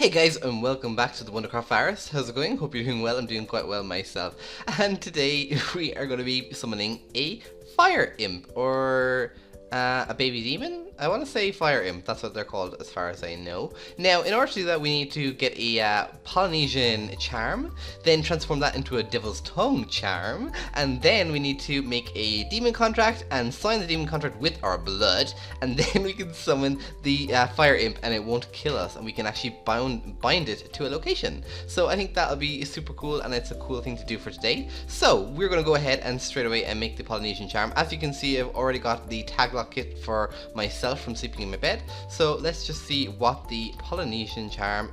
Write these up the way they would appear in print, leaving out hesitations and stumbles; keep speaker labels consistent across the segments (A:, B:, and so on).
A: Hey guys, and welcome back to the Wondercraft virus. How's it going? Hope you're doing well. I'm doing quite well myself. And today we are going to be summoning a fire imp, or a baby demon? I want to say fire imp, that's what they're called as far as I know. Now, in order to do that, we need to get a Polynesian Charm, then transform that into a Devil's Tongue Charm, and then we need to make a demon contract and sign the demon contract with our blood, and then we can summon the fire imp and it won't kill us, and we can actually bind it to a location. So I think that'll be super cool, and it's a cool thing to do for today. So we're going to go ahead and straight away and make the Polynesian Charm. As you can see, I've already got the tag lock kit for myself from sleeping in my bed. So let's just see what the Polynesian Charm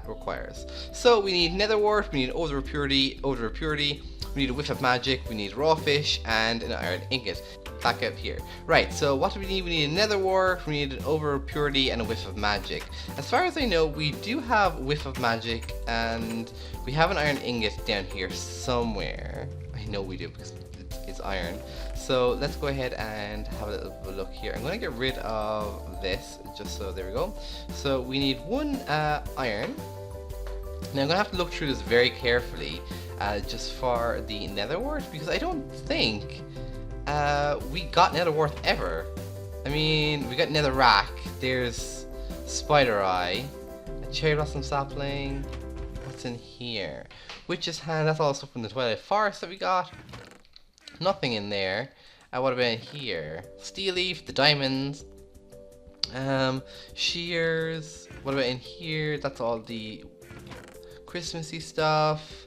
A: requires. So we need nether wart, we need odor of purity, we need a whiff of magic, we need raw fish, and an iron ingot. Back up here. Right, so what do we need? We need a nether wart, we need an odor of purity, and a whiff of magic. As far as I know, we do have a whiff of magic, and we have an iron ingot down here somewhere. I know we do because it's iron. So let's go ahead and have a little look here. I'm going to get rid of this, just so there we go. So we need one iron. Now I'm going to have to look through this very carefully, just for the nether wart, because I don't think we got nether wart ever. I mean, we got nether rack, there's spider eye, a cherry blossom sapling. What's in here? Witch's hand, that's all stuff from the Twilight Forest that we got. Nothing in there. What about in here? Steel leaf, the diamonds, shears. What about in here? That's all the Christmassy stuff.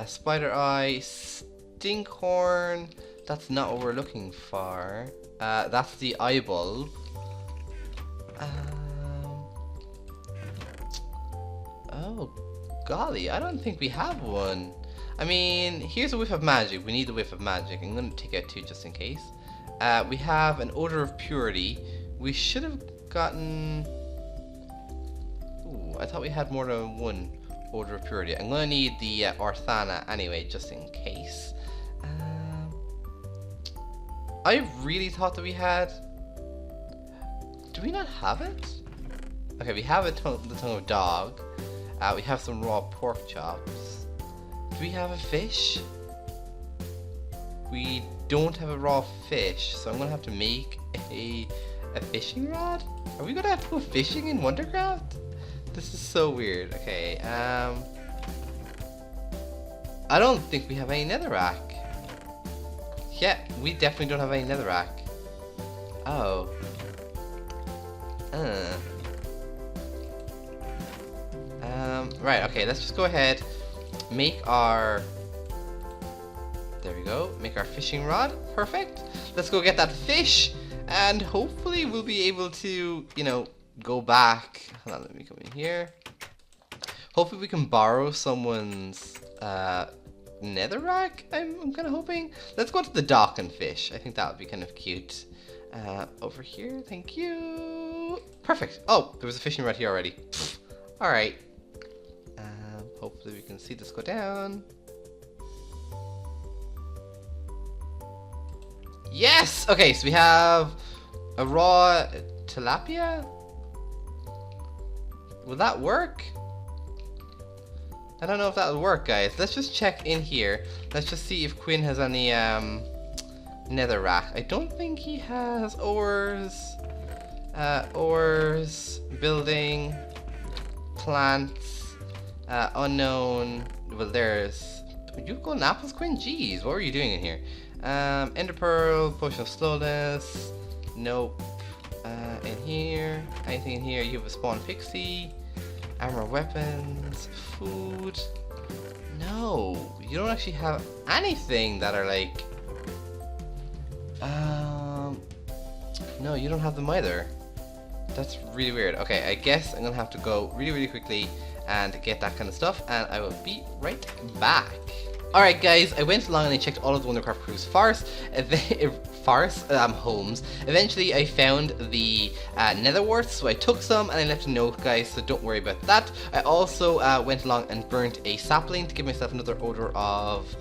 A: Spider eye, stinkhorn. That's not what we're looking for. That's the eye bulb. Oh golly, I don't think we have one. I mean, here's a whiff of magic. We need the whiff of magic. I'm going to take out two just in case. We have an odor of purity. We should have gotten... Ooh, I thought we had more than one odor of purity. I'm going to need the Orthana anyway, just in case. I really thought that we had... Do we not have it? Okay, we have the tongue of dog. We have some raw pork chops. Do we have a fish? We don't have a raw fish, so I'm gonna have to make a fishing rod? Are we gonna have to go fishing in Wondercraft? This is so weird. Okay, I don't think we have any netherrack. Yeah, we definitely don't have any netherrack. Oh. Right, okay, let's just go ahead. Make our... There we go. Make our fishing rod. Perfect. Let's go get that fish, and hopefully we'll be able to, you know, go back. Hold on, let me come in here. Hopefully we can borrow someone's netherrack, I'm kind of hoping. Let's go to the dock and fish. I think that would be kind of cute. Over here, thank you. Perfect. Oh, there was a fishing rod here already. Alright. Hopefully we can see this go down. Yes! Okay, so we have a raw tilapia. Will that work? I don't know if that will work, guys. Let's just check in here. Let's just see if Quinn has any netherrack. I don't think he has ores. Ores, building, plants. Unknown. Well, there's... You go apples, Quinn? Jeez, what were you doing in here? Ender pearl, potion of slowness. Nope. In here. Anything in here? You have a spawn pixie. Armor, weapons, food. No, you don't actually have anything that are like... No, you don't have them either. That's really weird. Okay, I guess I'm gonna have to go really quickly and get that kind of stuff, and I will be right back. Alright guys, I went along and I checked all of the Wondercraft crew's homes. Eventually I found the nether warts, so I took some and I left a note, guys, so don't worry about that. I also went along and burnt a sapling to give myself another odor of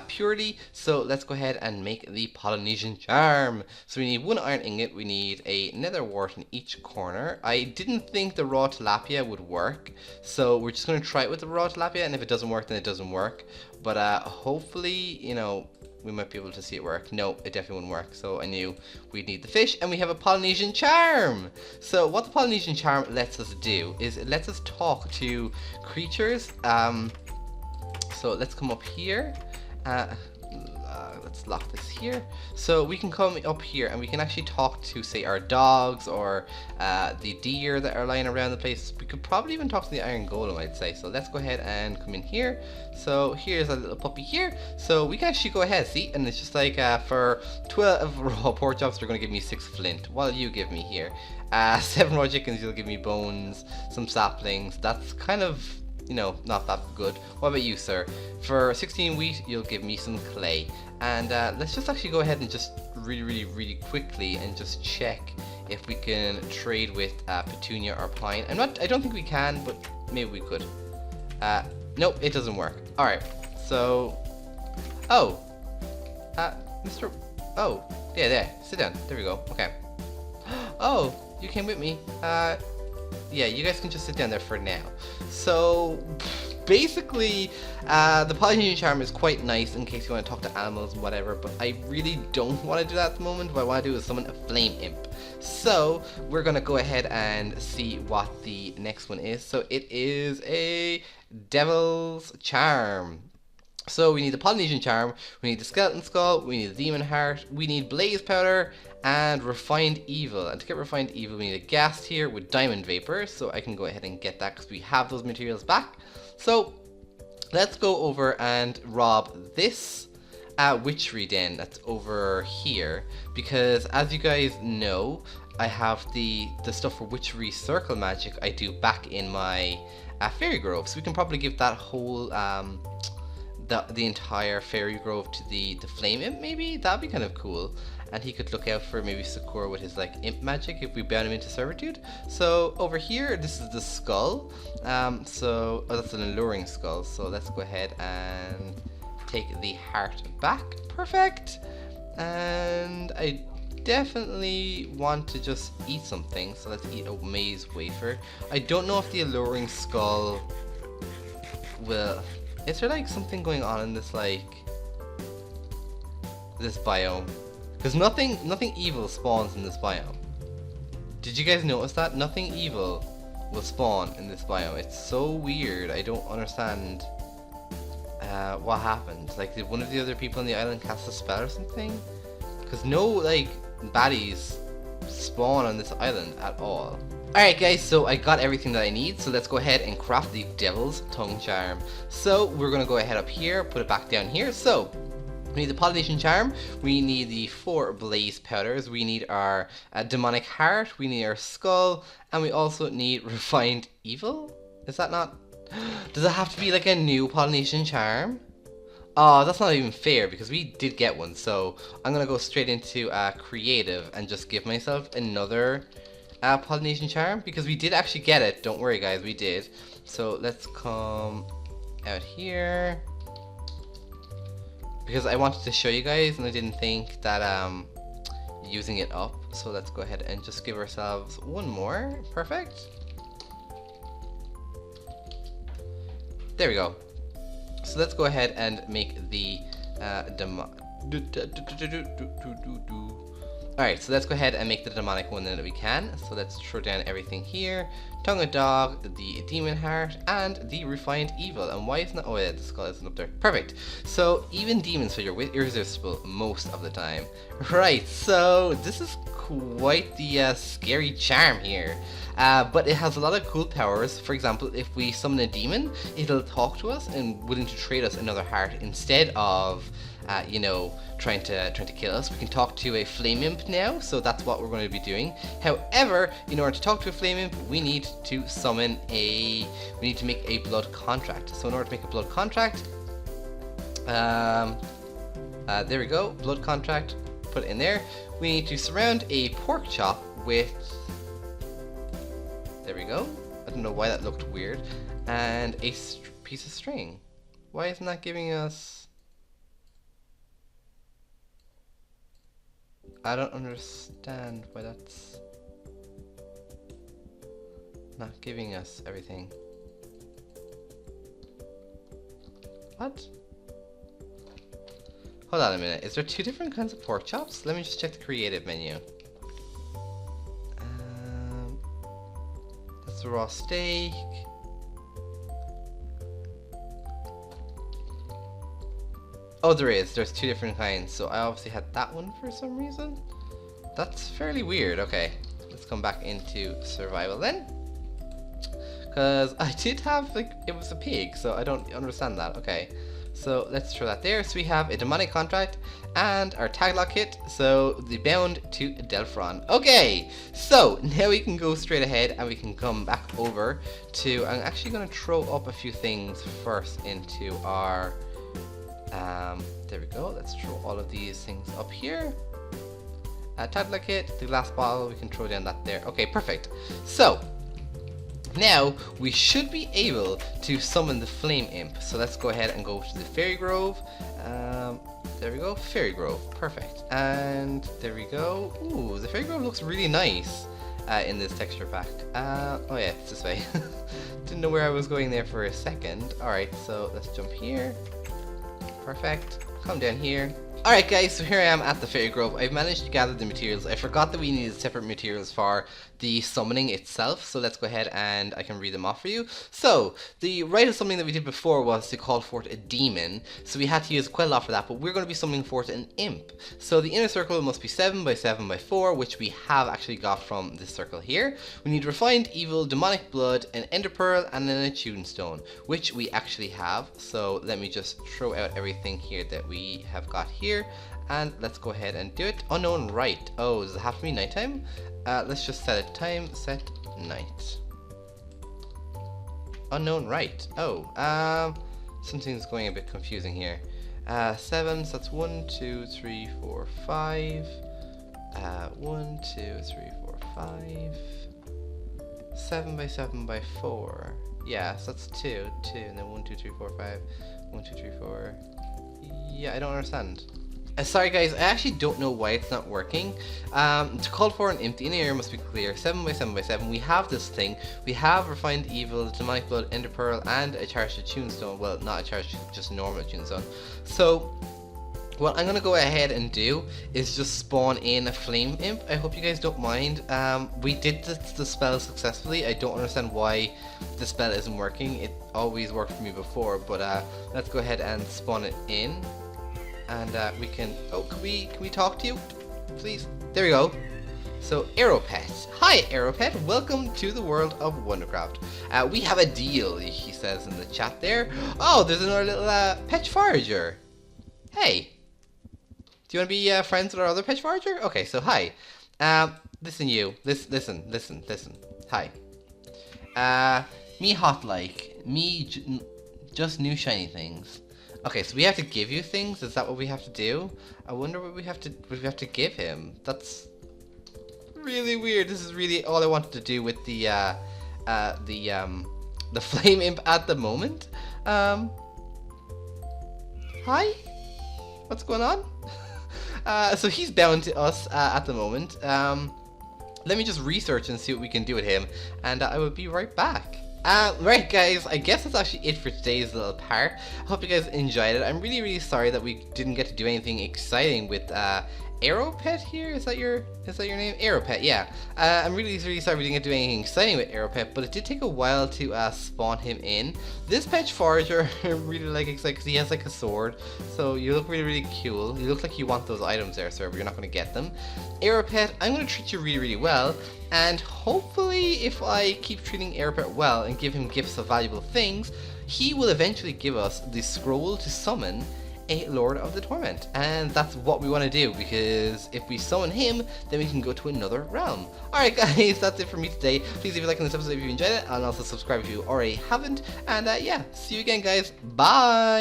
A: purity. So let's go ahead and make the Polynesian Charm. So we need 1 iron ingot, we need a nether wart in each corner. I didn't think the raw tilapia would work, so we're just going to try it with the raw tilapia, and if it doesn't work then it doesn't work. But hopefully, you know, we might be able to see it work. No, it definitely wouldn't work. So I knew we'd need the fish, and we have a Polynesian Charm. So what the Polynesian Charm lets us do is it lets us talk to creatures. So let's come up here. Let's lock this here. So we can come up here and we can actually talk to, say, our dogs or the deer that are lying around the place. We could probably even talk to the iron golem, I'd say. So let's go ahead and come in here. So here's a little puppy here. So we can actually go ahead, see, and it's just like for 12 raw pork chops, they're going to give me 6 flint. What will you give me here? 7 raw chickens, you'll give me bones, some saplings. That's kind of, you know, not that good. What about you, sir? For 16 wheat, you'll give me some clay. And let's just actually go ahead and just really quickly and just check if we can trade with petunia or pine. I don't think we can, but maybe we could. Nope, it doesn't work. Alright, so... Oh! Mr... Oh, yeah, there. Sit down. There we go. Okay. Oh, you came with me. Yeah, you guys can just sit down there for now. So, basically, the Polynesian Charm is quite nice in case you want to talk to animals and whatever, but I really don't want to do that at the moment. What I want to do is summon a flame imp. So, we're going to go ahead and see what the next one is. So, it is a Devil's Charm. So we need the Polynesian Charm, we need the Skeleton Skull, we need the Demon Heart, we need Blaze Powder, and Refined Evil. And to get Refined Evil, we need a Ghast here with Diamond Vapor, so I can go ahead and get that because we have those materials back. So let's go over and rob this witchery den that's over here, because as you guys know, I have the stuff for witchery circle magic I do back in my fairy grove, so we can probably give that whole the entire fairy grove to the flame imp. Maybe that'd be kind of cool, and he could look out for maybe Sakura with his like imp magic if we bound him into servitude. So over here, this is the skull. So that's an alluring skull, so let's go ahead and take the heart back. Perfect. And I definitely want to just eat something, so let's eat a maize wafer. I don't know if the alluring skull will... Is there like something going on in this this biome? Because nothing evil spawns in this biome. Did you guys notice that? Nothing evil will spawn in this biome. It's so weird. I don't understand what happened. Like, did one of the other people on the island cast a spell or something? Because no like baddies spawn on this island at all. Alright guys, so I got everything that I need, so let's go ahead and craft the Devil's Tongue Charm. So we're going to go ahead up here, put it back down here. So we need the Polynesian Charm, we need the 4 Blaze Powders, we need our Demonic Heart, we need our Skull, and we also need Refined Evil? Is that not... Does it have to be like a new Polynesian Charm? Oh, that's not even fair because we did get one, so I'm going to go straight into Creative and just give myself another Polynesian Charm, because we did actually get it. Don't worry guys, we did. So let's come out here because I wanted to show you guys and I didn't think that using it up. So let's go ahead and just give ourselves one more. Perfect. There we go. So let's go ahead and make the Alright, so let's go ahead and make the demonic one that we can. So let's throw down everything here. Tongue of Dog, the Demon Heart, and the Refined Evil. And why isn't that? Oh yeah, the skull isn't up there. Perfect. So even demons are irresistible most of the time. Right, so this is quite the scary charm here. But it has a lot of cool powers. For example, if we summon a demon, it'll talk to us and willing to trade us another heart instead of you know, trying to kill us. We can talk to a flame imp now, so that's what we're going to be doing. However, in order to talk to a flame imp, we need to summon we need to make a blood contract. So in order to make a blood contract, There we go, blood contract, put it in there. We need to surround a pork chop with, there we go, I don't know why that looked weird, and a piece of string. Why isn't that giving us, I don't understand why that's not giving us everything. What? Hold on a minute, is there two different kinds of pork chops? Let me just check the creative menu. That's the raw steak. Oh, there's two different kinds, so I obviously had that one for some reason. That's fairly weird. Okay, let's come back into survival then. Because I did have, like, it was a pig, so I don't understand that. Okay, so let's throw that there. So we have a demonic contract and our tag lock kit, so the bound to Delphron. Okay, so now we can go straight ahead and we can come back over to, I'm actually going to throw up a few things first into our, there we go, let's throw all of these things up here. Tag lock kit, the glass bottle, we can throw down that there. Okay, perfect. So now we should be able to summon the flame imp. So let's go ahead and go to the fairy grove. There we go, fairy grove, perfect. And there we go. Ooh, the fairy grove looks really nice in this texture pack. Oh yeah, it's this way. Didn't know where I was going there for a second. Alright, so let's jump here. Perfect. Come down here. Alright guys, so here I am at the Fairy Grove. I've managed to gather the materials. I forgot that we needed separate materials for the summoning itself, so let's go ahead and I can read them off for you. So, the rite of summoning that we did before was to call forth a demon, so we had to use quite a lot for that, but we're going to be summoning forth an imp. So the inner circle must be 7 by 7 by 4, which we have actually got from this circle here. We need refined evil, demonic blood, an ender pearl, and then a tune stone, which we actually have. So let me just throw out everything here that we have got here. And let's go ahead and do it. Unknown rite. Oh, does it have to be nighttime? Let's just set a time, set night. Unknown rite. Oh, something's going a bit confusing here. 7, so that's 1, 2, 3, 4, 5. 1, 2, 3, 4, 5. 7 by 7 by 4. Yeah, so that's 2, 2, and then 1, 2, 3, 4, 5. 1, 2, 3, 4. Yeah, I don't understand. Sorry guys, I actually don't know why it's not working. To call for an imp, the inner area must be clear. 7 by 7 by 7. We have this thing. We have refined evil, demonic blood, ender pearl, and a charged tunestone. Well, not a charged, just normal tunestone. So what I'm gonna go ahead and do is just spawn in a flame imp. I hope you guys don't mind. We did the spell successfully. I don't understand why the spell isn't working. It always worked for me before, but let's go ahead and spawn it in. And we can, oh, can we talk to you, please? There we go. So, Aropet. Hi, Aropet. Welcome to the world of Wondercraft. We have a deal, he says in the chat there. Oh, there's another little pet forager. Hey. Do you want to be friends with our other pet forager? Okay, so hi. Listen you. Listen. Hi. Me hot like. Me just new shiny things. Okay, so we have to give you things? Is that what we have to do? I wonder what we have to give him. That's really weird. This is really all I wanted to do with the flame imp at the moment. Hi? What's going on? So he's bound to us at the moment. Let me just research and see what we can do with him, and I will be right back. Right guys, I guess that's actually it for today's little part. I hope you guys enjoyed it. I'm really sorry that we didn't get to do anything exciting with Aropet here. Is that your name? Aropet, yeah. I'm really sorry we didn't get to do anything exciting with Aropet, but it did take a while to spawn him in. This pet forager I really like because he has like a sword, so you look really cool. You look like you want those items there, sir, but you're not going to get them. Aropet, I'm going to treat you really well, and hopefully if I keep treating Aropet well and give him gifts of valuable things, he will eventually give us the scroll to summon a Lord of the Torment, and that's what we want to do, because if we summon him, then we can go to another realm. Alright guys, that's it for me today. Please leave a like on this episode if you enjoyed it, and also subscribe if you already haven't, and yeah, see you again guys, bye!